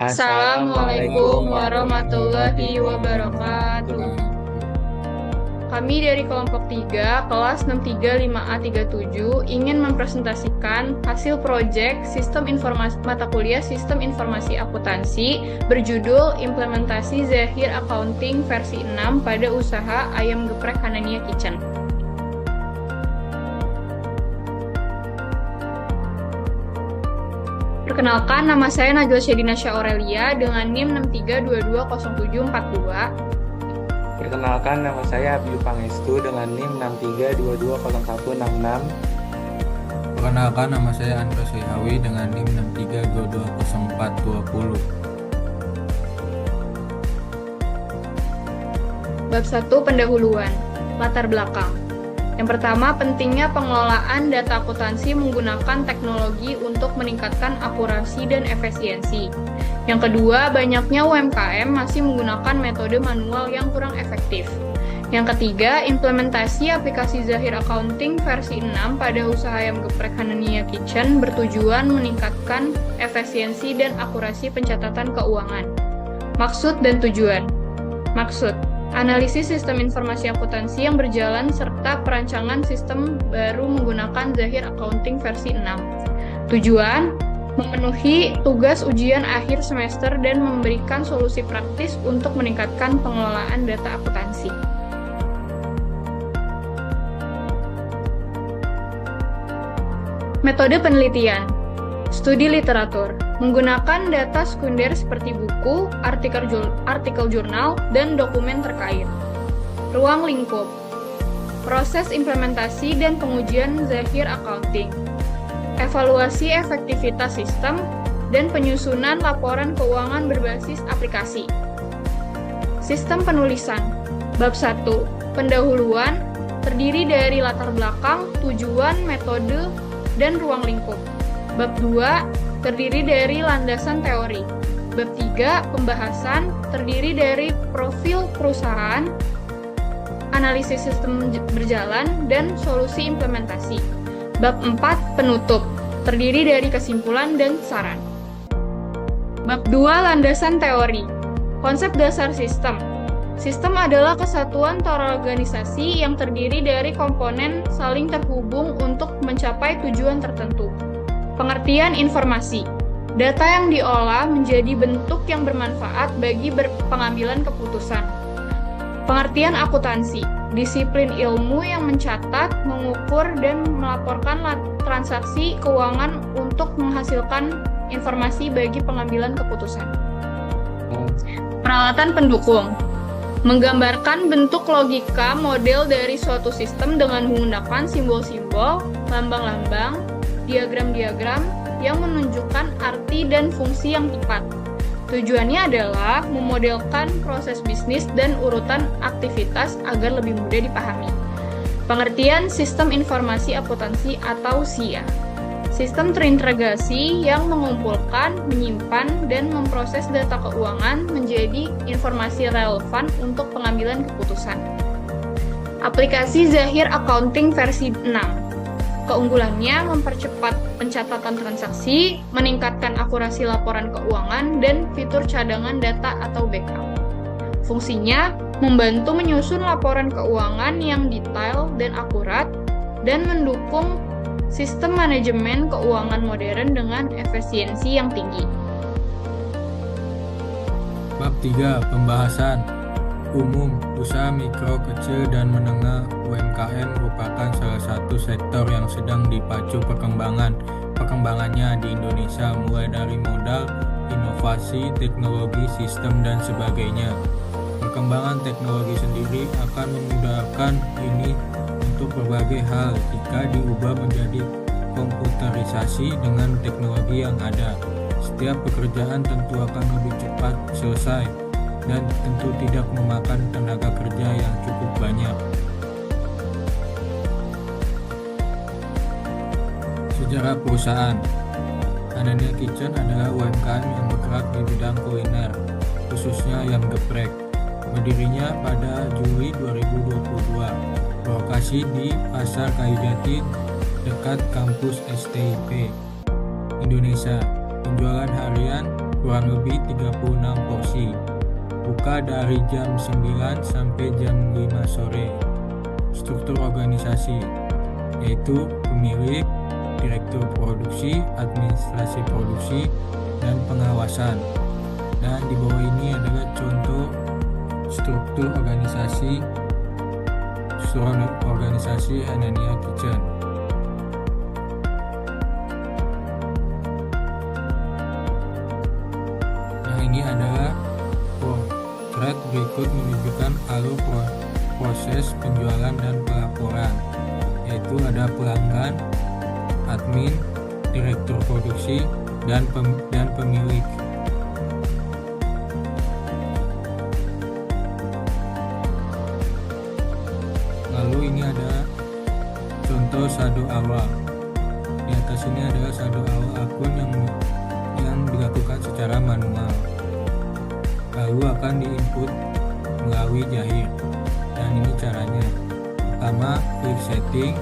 Assalamualaikum warahmatullahi wabarakatuh. Kami dari kelompok 3, kelas 635A37 ingin mempresentasikan hasil proyek Sistem Informasi Mata Kuliah Sistem Informasi Akuntansi berjudul Implementasi Zahir Accounting versi 6 pada usaha Ayam Geprek Hanania Kitchen. Perkenalkan, nama saya Najla Syedina Syah Aurelia dengan NIM 63220742. Perkenalkan, nama saya Abdi Pangestu dengan NIM 63220166. Perkenalkan, nama saya Andro Sehawi dengan NIM 63220420. Bab 1, pendahuluan. Latar belakang. Yang pertama, pentingnya pengelolaan data akuntansi menggunakan teknologi untuk meningkatkan akurasi dan efisiensi. Yang kedua, banyaknya UMKM masih menggunakan metode manual yang kurang efektif. Yang ketiga, implementasi aplikasi Zahir Accounting versi 6 pada usaha Ayam Geprek Hanania Kitchen bertujuan meningkatkan efisiensi dan akurasi pencatatan keuangan. Maksud dan tujuan. Maksud, analisis sistem informasi akuntansi yang berjalan serta perancangan sistem baru menggunakan Zahir Accounting versi 6. Tujuan, memenuhi tugas ujian akhir semester dan memberikan solusi praktis untuk meningkatkan pengelolaan data akuntansi. Metode penelitian. Studi literatur. Menggunakan data sekunder seperti buku, artikel jurnal, dan dokumen terkait. Ruang lingkup. Proses implementasi dan pengujian Zahir Accounting. Evaluasi efektivitas sistem, dan penyusunan laporan keuangan berbasis aplikasi. Sistem penulisan. Bab 1. Pendahuluan, terdiri dari latar belakang, tujuan, metode, dan ruang lingkup. Bab 2. Terdiri dari landasan teori. Bab 3. Pembahasan, terdiri dari profil perusahaan, analisis sistem berjalan, dan solusi implementasi. Bab 4. Penutup, terdiri dari kesimpulan dan saran. Bab 2. Landasan teori. Konsep dasar sistem. Sistem adalah kesatuan terorganisasi yang terdiri dari komponen saling terhubung untuk mencapai tujuan tertentu. Pengertian informasi. Data yang diolah menjadi bentuk yang bermanfaat bagi pengambilan keputusan. Pengertian akuntansi. Disiplin ilmu yang mencatat, mengukur, dan melaporkan transaksi keuangan untuk menghasilkan informasi bagi pengambilan keputusan. Peralatan pendukung. Menggambarkan bentuk logika model dari suatu sistem dengan menggunakan simbol-simbol, lambang-lambang, diagram-diagram yang menunjukkan arti dan fungsi yang tepat. Tujuannya adalah memodelkan proses bisnis dan urutan aktivitas agar lebih mudah dipahami. Pengertian sistem informasi akuntansi atau SIA. Sistem terintegrasi yang mengumpulkan, menyimpan, dan memproses data keuangan menjadi informasi relevan untuk pengambilan keputusan. Aplikasi Zahir Accounting versi 6. Keunggulannya mempercepat pencatatan transaksi, meningkatkan akurasi laporan keuangan, dan fitur cadangan data atau backup. Fungsinya membantu menyusun laporan keuangan yang detail dan akurat, dan mendukung sistem manajemen keuangan modern dengan efisiensi yang tinggi. Bab 3. Pembahasan umum. Usaha mikro, kecil, dan menengah UMKM merupakan salah satu sektor yang sedang dipacu perkembangannya di Indonesia, mulai dari modal, inovasi, teknologi, sistem, dan sebagainya. Perkembangan teknologi sendiri akan memudahkan ini untuk berbagai hal jika diubah menjadi komputerisasi dengan teknologi yang ada. Setiap pekerjaan tentu akan lebih cepat selesai dan tentu tidak memakan tenaga kerja yang cukup banyak. Sejarah perusahaan. Hanania Kitchen adalah UMKM yang bergerak di bidang kuliner, khususnya ayam geprek. Berdirinya pada Juli 2022, berlokasi di Pasar Kayujati dekat kampus STIP Indonesia. Penjualan harian kurang lebih 36 porsi. Buka dari jam 9 sampai jam 5 sore. Struktur organisasi yaitu pemilik, direktur produksi, administrasi produksi, dan pengawasan. Dan di bawah ini adalah contoh struktur organisasi Hanania Kitchen. Yang ini adalah potret berikut menunjukkan alur proses penjualan dan pelaporan, yaitu ada pelanggan, admin, direktur produksi, dan pemilik. Lalu ini ada contoh saldo awal. Di atas ini adalah saldo awal akun yang dilakukan secara manual. Lalu akan diinput melalui Jahir. Dan ini caranya. Pertama, klik setting,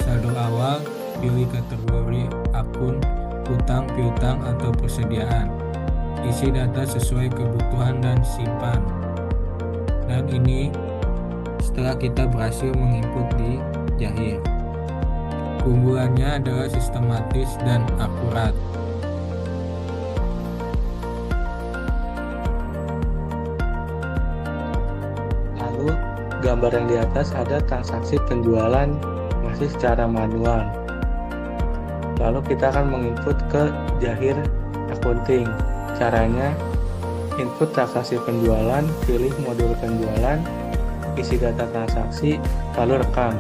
saldo awal, pilih kategori akun, utang, piutang, atau persediaan. Isi data sesuai kebutuhan dan simpan. Dan ini setelah kita berhasil menginput di Jahir. Keunggulannya adalah sistematis dan akurat. Lalu gambar yang di atas ada transaksi penjualan masih secara manual. Lalu kita akan menginput ke Jahir Accounting. Caranya, input transaksi penjualan, pilih modul penjualan, isi data transaksi, lalu rekam.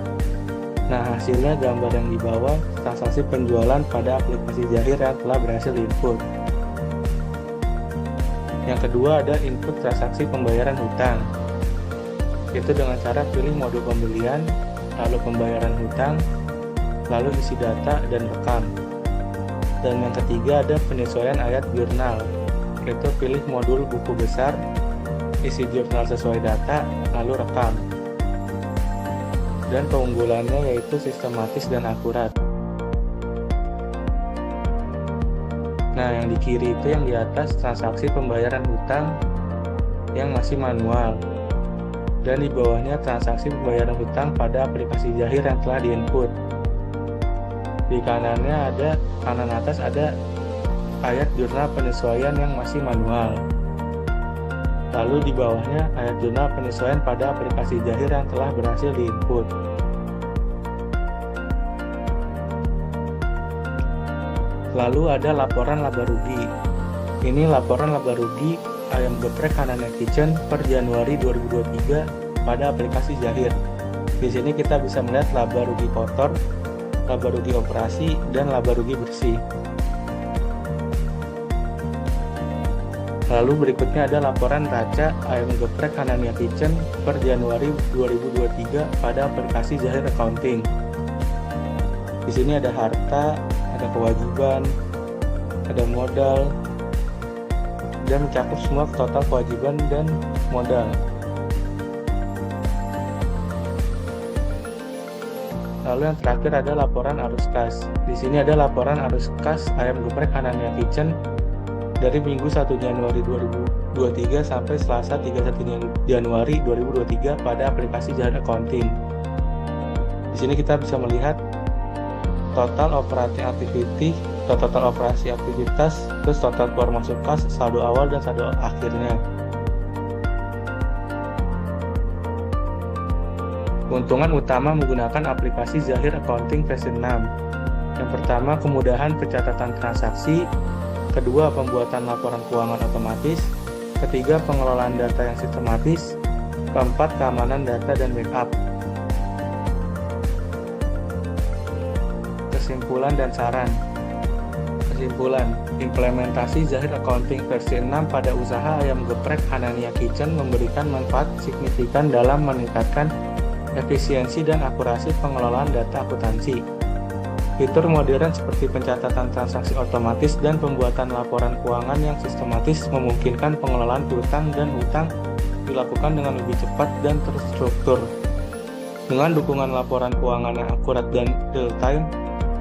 Nah, hasilnya gambar yang di bawah transaksi penjualan pada aplikasi Jahir yang telah berhasil input. Yang kedua ada input transaksi pembayaran hutang. Itu dengan cara pilih modul pembelian, lalu pembayaran hutang, lalu isi data dan rekam. Dan yang ketiga ada penyesuaian ayat jurnal. Itu pilih modul buku besar, isi jurnal sesuai data, lalu rekam. Dan keunggulannya yaitu sistematis dan akurat. Nah, yang di kiri itu yang di atas transaksi pembayaran hutang yang masih manual. Dan di bawahnya transaksi pembayaran hutang pada aplikasi Jahir yang telah diinput. Di kanan atas ada ayat jurnal penyesuaian yang masih manual. Lalu di bawahnya ayat jurnal penyesuaian pada aplikasi Jahir yang telah berhasil diinput. Lalu ada laporan laba rugi. Ini laporan laba rugi ayam geprek Hanania Kitchen per Januari 2023 pada aplikasi Jahir. Di sini kita bisa melihat laba rugi kotor, laba rugi operasi, dan laba rugi bersih. Lalu berikutnya ada laporan raca ayam geprek Hanania Kitchen per Januari 2023 pada aplikasi Jahir Accounting. Di sini ada harta, ada kewajiban, ada modal, dan mencakup semua total kewajiban dan modal. Lalu yang terakhir ada laporan arus kas. Di sini ada laporan arus kas ayam geprek Hanania Kitchen dari Minggu 1 Januari 2023 sampai Selasa 31 Januari 2023 pada aplikasi Jahir Accounting. Di sini kita bisa melihat total operasi aktivitas, terus total keluar masuk kas, saldo awal dan saldo akhirnya. Keuntungan utama menggunakan aplikasi Jahir Accounting versi 6. Yang pertama, kemudahan pencatatan transaksi. Kedua, pembuatan laporan keuangan otomatis. Ketiga, pengelolaan data yang sistematis. Keempat, keamanan data dan backup. Kesimpulan dan saran. Kesimpulan, implementasi Jahir Accounting versi 6 pada usaha ayam geprek Hanania Kitchen memberikan manfaat signifikan dalam meningkatkan efisiensi dan akurasi pengelolaan data akuntansi. Fitur modern seperti pencatatan transaksi otomatis dan pembuatan laporan keuangan yang sistematis memungkinkan pengelolaan piutang dan hutang dilakukan dengan lebih cepat dan terstruktur. Dengan dukungan laporan keuangan yang akurat dan real-time,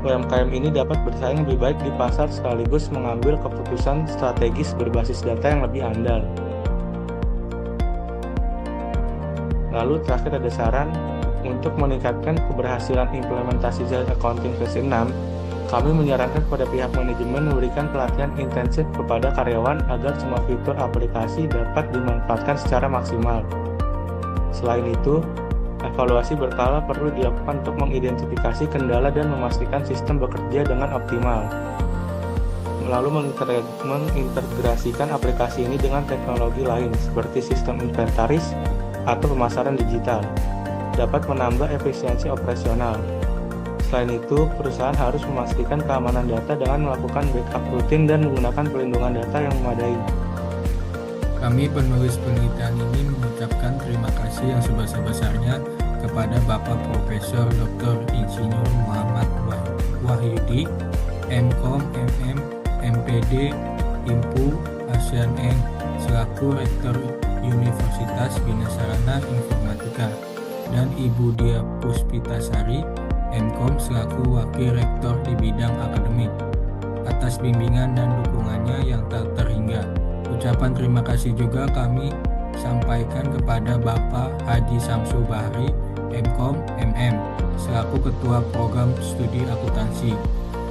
UMKM ini dapat bersaing lebih baik di pasar sekaligus mengambil keputusan strategis berbasis data yang lebih andal. Lalu terakhir ada saran untuk meningkatkan keberhasilan implementasi Jahit Accounting versi 6. Kami menyarankan kepada pihak manajemen memberikan pelatihan intensif kepada karyawan agar semua fitur aplikasi dapat dimanfaatkan secara maksimal. Selain itu, evaluasi berkala perlu dilakukan untuk mengidentifikasi kendala dan memastikan sistem bekerja dengan optimal. Lalu mengintegrasikan aplikasi ini dengan teknologi lain seperti sistem inventaris atau pemasaran digital, dapat menambah efisiensi operasional. Selain itu, perusahaan harus memastikan keamanan data dengan melakukan backup rutin dan menggunakan pelindungan data yang memadai. Kami penulis penelitian ini mengucapkan terima kasih yang sebesar-besarnya kepada Bapak Profesor Dr. Insinyur Muhammad Wahyudi, MKom, MM, MPD, IMPU, ASEAN selaku Rektor Universitas Bina Sarana Informatika, dan Ibu Dia Puspitasari, MKom selaku Wakil Rektor di bidang akademik, atas bimbingan dan dukungannya yang tak terhingga. Ucapan terima kasih juga kami sampaikan kepada Bapak Haji Samsul Bahri, MKom, MM, selaku Ketua Program Studi Akuntansi,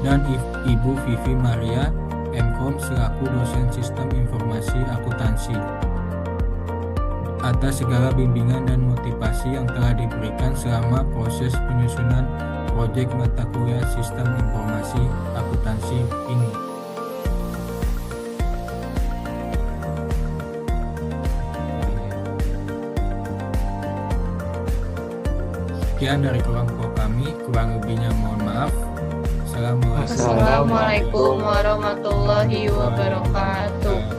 dan Ibu Vivi Maria, MKom selaku Dosen Sistem Informasi Akuntansi, atas segala bimbingan dan motivasi yang telah diberikan selama proses penyusunan proyek mata kuliah Sistem Informasi Akuntansi ini. Sekian dari kelompok kami, kurang lebihnya mohon maaf. Assalamualaikum warahmatullahi wabarakatuh.